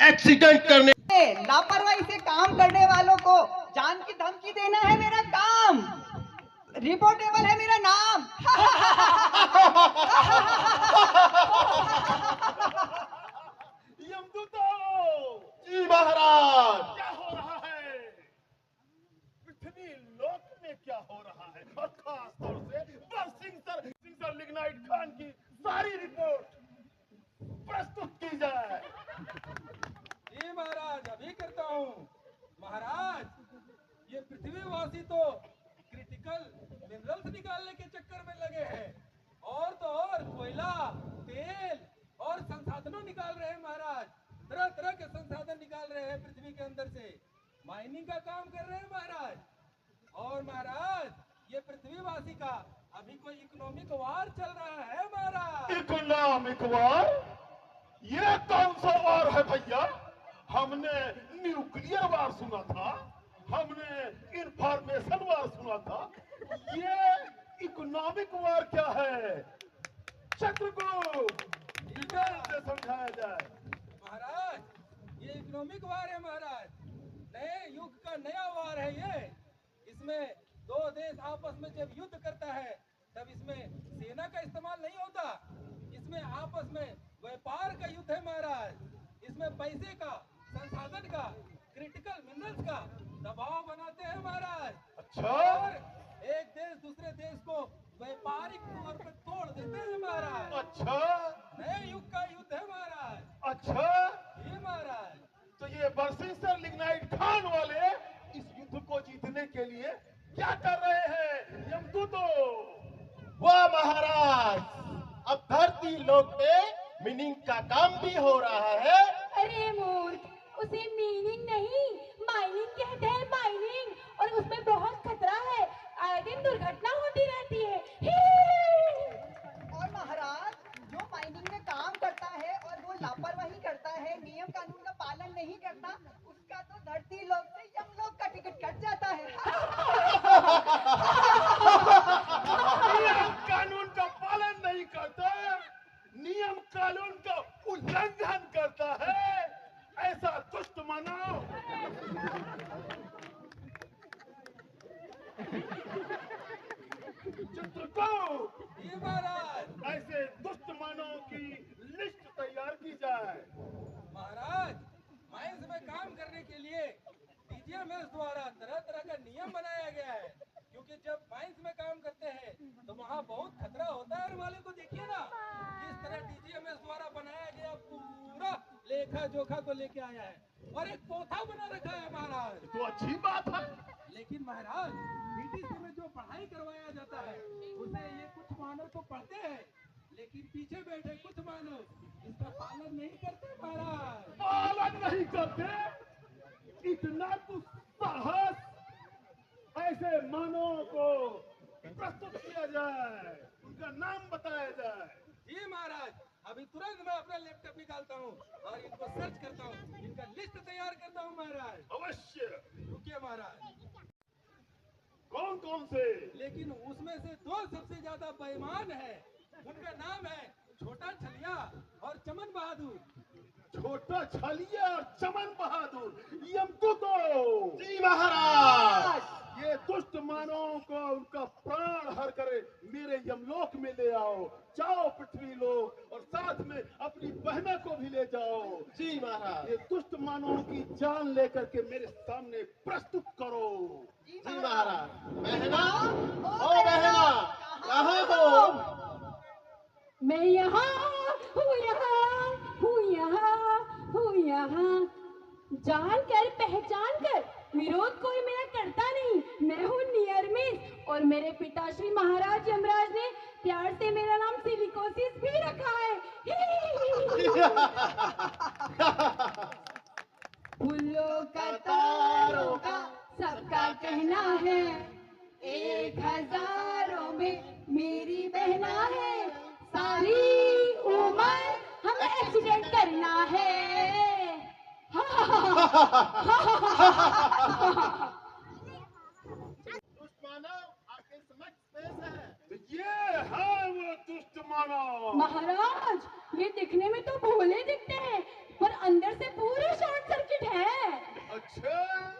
Accident करने लापरवाही से काम करने वालों को जान की धमकी देना है मेरा काम, रिपोर्टेबल है मेरा नाम। जी महाराज। क्या हो रहा है पृथ्वी लोक में, क्या हो रहा है? और खास तौर से बरसिंह सर लिग्नाइट खान की सारी रिपोर्ट प्रस्तुत की जाए। जी महाराज, अभी करता हूँ। महाराज, ये पृथ्वीवासी तो क्रिटिकल मिनरल्स निकालने के चक्कर में लगे हैं, और तो और कोयला, तेल और संसाधनों निकाल रहे हैं महाराज। तरह तरह के संसाधन निकाल रहे हैं पृथ्वी के अंदर से, माइनिंग का काम कर रहे हैं महाराज। और महाराज, ये पृथ्वीवासी का अभी कोई इकोनॉमिक वार चल रहा है महाराज। इकोनॉमिक वार? ये कौन सा वार है भैया? हमने न्यूक्लियर वार सुना था, हमने इंफॉर्मेशन वार सुना था, ये इकोनॉमिक वार क्या है? चित्रगुप्त, डिटेल से समझाया जाए। महाराज, ये इकोनॉमिक वार है महाराज, नए युग का नया वार है ये। इसमें दो देश आपस में जब युद्ध करता है तब इसमें सेना का इस्तेमाल नहीं होता, इसमें आपस में व्यापार का युद्ध है महाराज। इसमें पैसे का, संसाधन का, क्रिटिकल मिनरल्स का दबाव बनाते हैं महाराज। अच्छा। और एक देश दूसरे देश को व्यापारिक तौर पर तोड़ देते हैं महाराज। अच्छा, नए युग का युद्ध है महाराज। अच्छा, ये महाराज, तो ये बरसिंह सर लिग्नाइट खान वाले इस युद्ध को जीतने के लिए क्या कर रहे हैं यमदूतों? वाह महाराज, अब धरती लोक पे मीनिंग का काम भी हो रहा है। अरे मूर्ख, उसे मीनिंग नहीं माइनिंग कहते हैं, माइनिंग। और उसमें बहुत खतरा है, आए दिन दुर्घटना होती रहती है। और महाराज, जो माइनिंग में काम करता है और वो लापरवाही करता है, नियम कानून का पालन नहीं करता, उसका तो धरती लोक से यमलोक का टिकट कट जाता है। नियम कानून का पालन नहीं करता, नियम कानून का उल्लंघन करता है, ऐसा दुष्ट मानव चित्रकूट, ये महाराज। ऐसे दुष्ट मानव की लिस्ट तैयार की जाए। महाराज, माइंस में काम करने के लिए डीजीएमएस द्वारा तरह तरह का नियम बनाया गया है, क्योंकि जब माइंस में काम करते हैं तो वहाँ बहुत खतरा होता है। वाले को देखिए ना, किस तरह डीजीएमएस द्वारा बनाया गया पूरा लेखा जोखा को लेके आया है, और एक पोथा बना रखा है महाराज। तो अच्छी बात है। लेकिन महाराज, बीटीसी में जो पढ़ाई करवाया जाता है उसे ये कुछ मानव तो पढ़ते हैं, लेकिन पीछे बैठे कुछ मानव इसका पालन नहीं करते महाराज। पालन नहीं करते? इतना दुस्साहस! ऐसे मानव को प्रस्तुत किया जाए, उनका नाम बताया जाए। जी महाराज, अभी तुरंत मैं अपना लैपटॉप निकालता हूँ और इनको सर्च करता हूँ, इनका लिस्ट तैयार करता हूँ महाराज। अवश्य। रुकिए महाराज। कौन कौन से? लेकिन उसमें से दो सबसे ज्यादा बेईमान है, उनका नाम है छोटा छलिया और चमन बहादुर। छोटा छलिया और चमन बहादुर, यमदूतों। जी महाराज। ये दुष्ट मानवों को उनका प्राण हर करे मेरे यमलोक में ले आओ। जाओ पृथ्वी लोक, और साथ में अपनी बहना को भी ले जाओ। जी महाराज। ये दुष्ट मानवों की जान लेकर के मेरे सामने प्रस्तुत करो। जी महाराज। बहना, ओ बहना, कहाँ हो? मैं यहाँ हूँ, यहाँ हूँ, यहाँ हूँ, यहाँ। जानकर पहचान कर विरोध कोई मेरा करता नहीं। मैं हूँ नियर मिस, और मेरे पिताश्री महाराज यमराज ने प्यार से मेरा नाम सिलिकोसिस भी रखा है। फूलों का, तारों का, सबका कहना है, 1000 में मेरी बहना है। सारी उम्र हमें एक्सीडेंट करना है। दुष्ट मानव आपके समक्ष पेश है। तो ये है वो दुष्ट मानव। महाराज, ये दिखने में तो भोले दिखते हैं, पर अंदर से पूरे शॉर्ट सर्किट है। अच्छा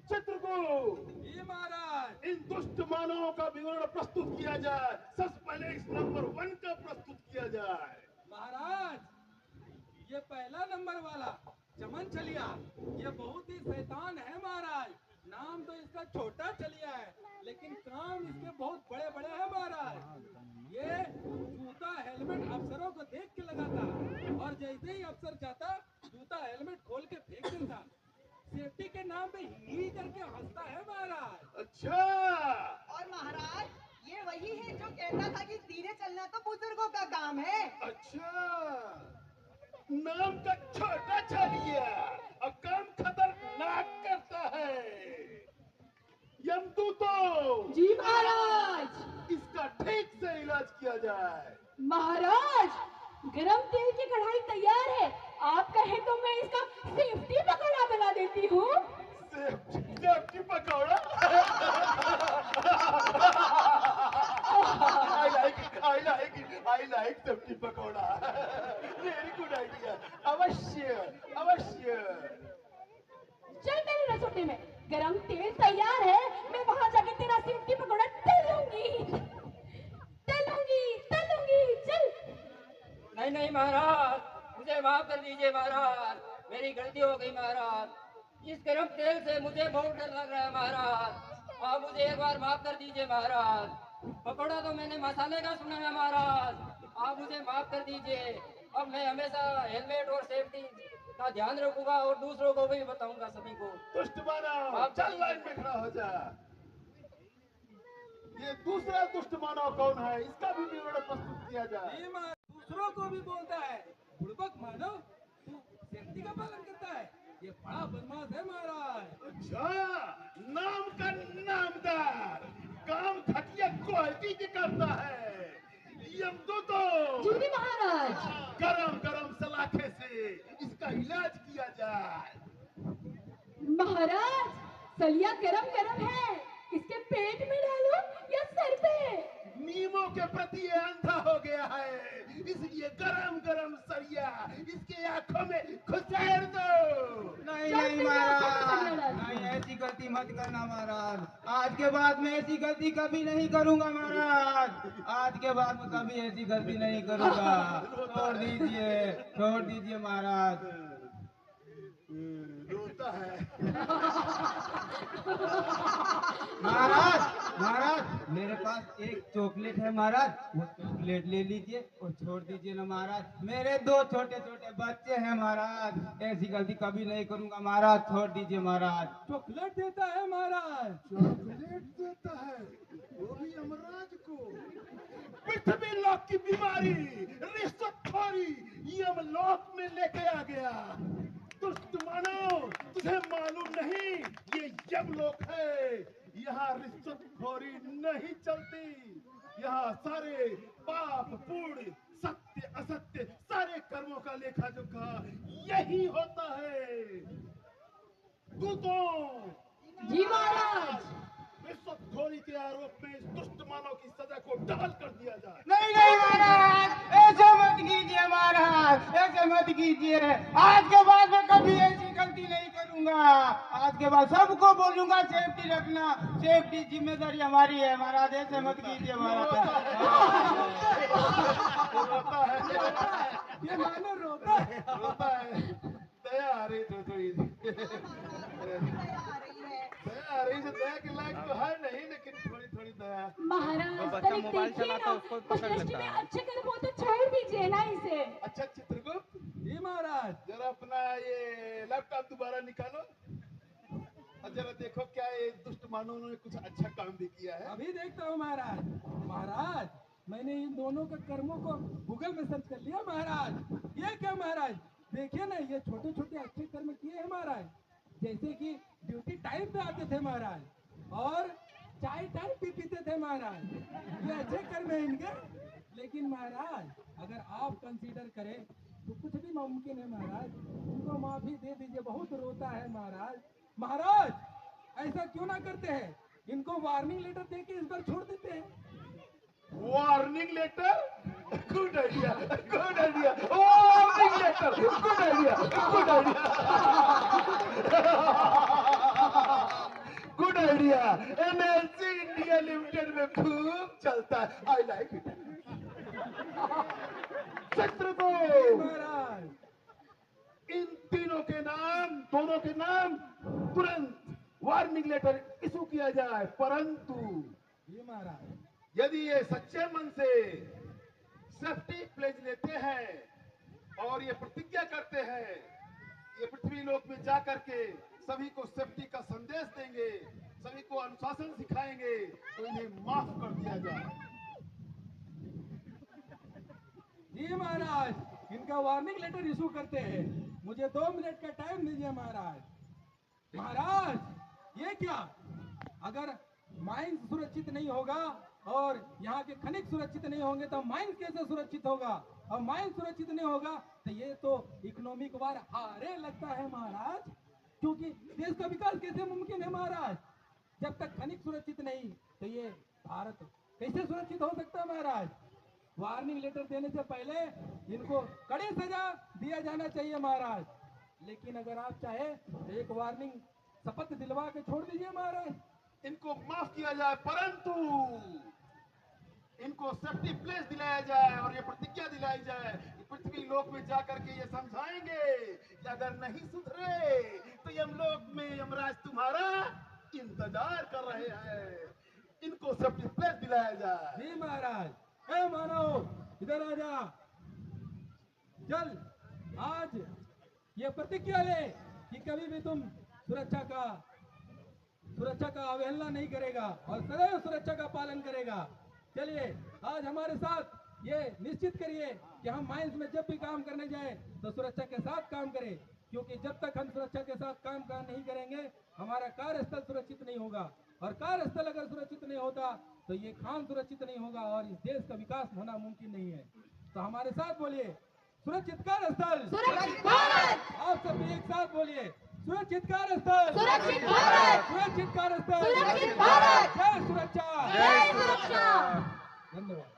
चित्रकूट, जी महाराज। इन दुष्ट मानवों का विवरण प्रस्तुत किया जाए। सबसे पहले इस नंबर 1 का प्रस्तुत किया जाए। महाराज, ये पहला नंबर वाला चमन चलिया, ये बहुत ही शैतान है महाराज। नाम तो इसका छोटा चलिया है, लेकिन काम इसके बहुत बड़े बड़े हैं महाराज। ये जूता हेलमेट अफसरों को देख के लगाता, और जैसे ही अफसर जाता जूता हेलमेट खोल के फेंक देता। सेफ्टी के नाम पे ही करके हंसता है महाराज। अच्छा और महाराज ये वही है जो कहता था कि धीरे चलना तो बुजुर्गों का काम है। अच्छा, नाम का छोटा छलिया और काम खतरनाक करता है। यमदूतो, जी महाराज। इसका ठीक से इलाज किया जाए। महाराज, गरम तेल की कढ़ाई तैयार है, आप कहें तो मैं इसका सेफ्टी पकौड़ा बना देती हूँ। Safety pakora. I like safety pakora. Very good idea. अवश्य अवश्य। चल मेरे रसोटे में, गरम तेल तैयार है, मैं वहां जाके तेरा सेफ्टी पकौड़ा तलूंगी। चल। नहीं नहीं महाराज, मुझे माफ कर दीजिए महाराज, मेरी गलती हो गई महाराज। इस गरम तेल से मुझे बहुत डर लग रहा है महाराज, आप मुझे एक बार माफ कर दीजिए महाराज। पकौड़ा तो मैंने मसाले का सुना है महाराज, आप मुझे माफ कर दीजिए। अब मैं हमेशा हेलमेट और सेफ्टी का ध्यान रखूंगा और दूसरों को भी बताऊंगा सभी को। दुष्ट मानव, चल लाइन में खड़ा हो जा। ये दूसरा दुष्ट मानव कौन है, इसका भी विवरण प्रस्तुत किया जाए। ये महाराज दूसरों को भी बोलता है, बुड़बक मानव तू सेफ्टी का पालन करता है, ये बड़ा बदमाश है महाराज। अच्छा, नाम का नामदार, काम घटिया क्वालिटी के करता है। यमदूतो, जी महाराज। गरम गरम सलाखे से इसका इलाज किया जाए। महाराज, सलिया गरम गरम है, इसके पेट में डालो या सर पे? नियमों के प्रति ये अंधा हो गया है, इसलिए गरम गरम सरिया इसके आंखों में घुसेड़ दो। नहीं चल नहीं तेरी आंखों में महाराज, सरिया डाल। नहीं ऐसी गलती मत करना महाराज। आज के बाद मैं ऐसी गलती कभी नहीं करूंगा महाराज। आज के बाद मैं कभी ऐसी गलती नहीं करूंगा। छोड़ दीजिए महाराज। रोता है। महाराज मेरे पास एक चॉकलेट है महाराज, वो चॉकलेट ले लीजिए और छोड़ दीजिए ना महाराज। मेरे 2 छोटे छोटे बच्चे हैं महाराज, ऐसी गलती कभी नहीं करूंगा महाराज, छोड़ दीजिए महाराज। चॉकलेट देता है महाराज। चॉकलेट देता है, वो भी यमराज को। पृथ्वी लोक की बीमारी, रिश्वतखोरी यमलोक में लेके आ गया। दुष्ट मानव, तुझे मालूम नहीं ये यमलोक है, यहाँ रिश्वतखोरी नहीं चलती। यहाँ सारे पाप पुण्य सत्य असत्य सारे कर्मों का लेखा जोखा यही होता है। दूतों, जी महाराज। रिश्वतखोरी के आरोप में इस दुष्ट मानव की सजा को डबल कर दिया जाए। नहीं नहीं महाराज, ऐसे मत कीजिए महाराज, ऐसे मत कीजिए। आज के बाद मैं कभी ऐसी गलती नहीं करूंगा। आज के बाद सबको बोलूंगा सेफ्टी रखना, सेफ्टी जिम्मेदारी हमारी है महाराज, ऐसे मत कीजिए महाराज। रोता है, ये मानो रोता है। रोता है। दया आ रही तो दया आ रही है। दया आ रही, दया की लायक तो है नहीं, लेकिन थोड़ी थोड़ी दया। महाराज, बच्चा तनिक मोबाइल देखिए चलाता ना, है, उसको उस पकड़ दृष्टि लेता में है। अच्छे कर्म हो तो छोड़ दीजिए ना इसे। अच्छा चित्रगुप्त, जी महाराज। जरा अपना ये लैपटॉप दोबारा निकालो और जरा देखो क्या ये दुष्ट मानव ने कुछ अच्छा काम भी किया है। अभी देखता हूँ महाराज। महाराज, मैंने इन दोनों के कर्मों को गूगल में सर्च कर लिया महाराज। ये क्या महाराज, देखिए ना, ये छोटे छोटे अच्छे कर्म किए हैं महाराज। जैसे कि ड्यूटी टाइम पे आते थे महाराज, और चाय टाइम भी पीते थे महाराज। ये अच्छे कर्म है इनके। लेकिन महाराज, अगर आप कंसीडर करें तो कुछ भी मुमकिन है महाराज। इनको माफी दे दीजिए, बहुत रोता है महाराज। महाराज, ऐसा क्यों ना करते हैं, इनको वार्निंग लेटर दे के इस बार छोड़ देते हैं। Warning letter? Good idea, good idea, warning letter, good idea, good idea, good idea. NLC India limited में खूब चलता है, आई लाइक इट। सेक्टर 2 महाराज। इन तीनों के नाम, दोनों के नाम तुरंत वार्निंग लेटर इशू किया जाए, परंतु जी महाराज। यदि ये सच्चे मन से सेफ्टी प्लेज लेते हैं और ये प्रतिज्ञा करते हैं, ये पृथ्वी लोक में जा करके सभी को सेफ्टी का संदेश देंगे, सभी को अनुशासन सिखाएंगे, तो इन्हें माफ कर दिया जाए। जी महाराज, इनका वार्निंग लेटर इशू करते हैं। मुझे 2 मिनट का टाइम दीजिए महाराज। महाराज, ये क्या, अगर माइंस सुरक्षित नहीं होगा और यहाँ के खनिज सुरक्षित नहीं होंगे तो माइंस कैसे सुरक्षित होगा, और माइंस सुरक्षित नहीं होगा तो ये तो इकोनॉमिक वार हारे लगता है महाराज, क्योंकि देश का विकास कैसे मुमकिन है महाराज, जब तक खनिज सुरक्षित नहीं तो ये भारत कैसे सुरक्षित हो सकता है महाराज। वार्निंग लेटर देने से पहले इनको कड़ी सजा दिया जाना चाहिए महाराज। लेकिन अगर आप चाहे तो एक वार्निंग शपथ दिलवा के छोड़ दीजिए महाराज। इनको माफ किया जाए, परंतु इनको सेफ्टी प्लेस दिलाया जाए और ये प्रतिज्ञा दिलाई जाए कि पृथ्वी लोक में जाकर के ये समझाएंगे कि अगर नहीं सुधरे तो यमलोक में यमराज तुम्हारा इंतजार कर रहे हैं। इनको सेफ्टी प्लेस दिलाया जाए। जी महाराज। ए मानव, इधर आ जा। चल, आज ये प्रतिज्ञा ले कि कभी भी तुम सुरक्षा का अवहेलना नहीं करेगा और सदैव सुरक्षा का पालन करेगा। चलिए, आज हमारे साथ ये निश्चित करिए कि हम माइंस में जब भी काम करने जाएं तो सुरक्षा के साथ काम करें, क्योंकि जब तक हम सुरक्षा के साथ काम नहीं करेंगे हमारा कार्यस्थल सुरक्षित नहीं होगा, और कार्यस्थल अगर सुरक्षित नहीं होता तो ये खान सुरक्षित नहीं होगा और इस देश का विकास होना मुमकिन नहीं है। तो हमारे साथ बोलिए, सुरक्षित कार्यस्थल, सुरक्षित भारत, आप सब एक साथ बोलिए, सुरक्षित कार्यस्थल, सुरक्षित भारत, सुरक्षित कार्यस्थल, सुरक्षित भारत, जय सुरक्षा, जय सुरक्षा। धन्यवाद।